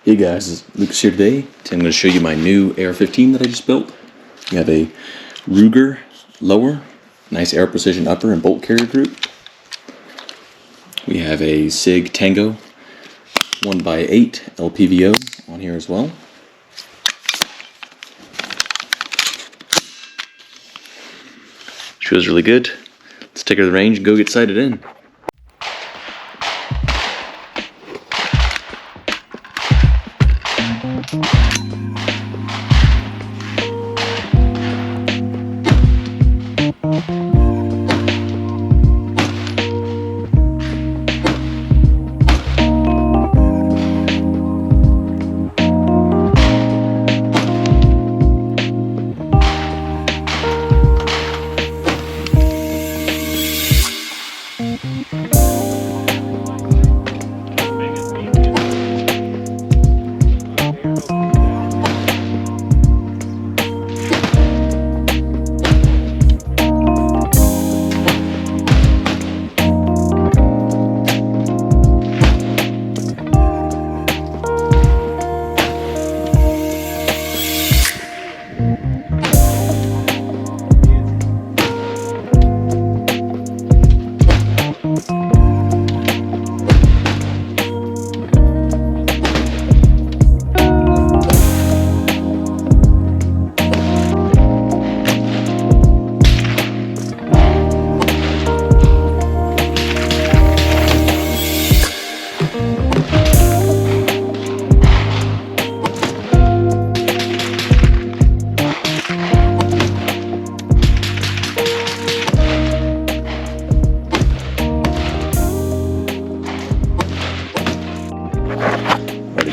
Hey guys, it's Lucas here today. I'm going to show you my new AR-15 that I just built. We have a Ruger lower, nice Aero Precision Upper and bolt carrier group. We have a Sig Tango 1x8 LPVO on here as well. Feels really good. Let's take her to the range and go get sighted in.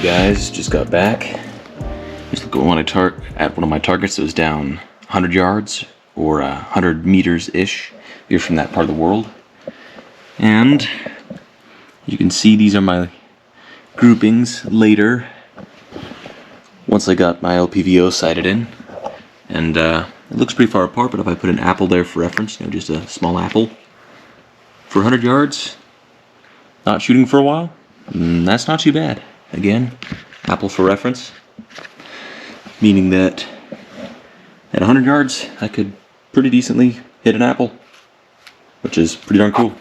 Guys, just got back. Just look at one of my targets that was down 100 yards or 100 meters ish. You're from that part of the world, and you can see these are my groupings later once I got my LPVO sighted in, and it looks pretty far apart. But if I put an apple there for reference, you know, just a small apple for 100 yards, not shooting for a while, that's not too bad. Again, apple for reference, meaning that at 100 yards I could pretty decently hit an apple, which is pretty darn cool.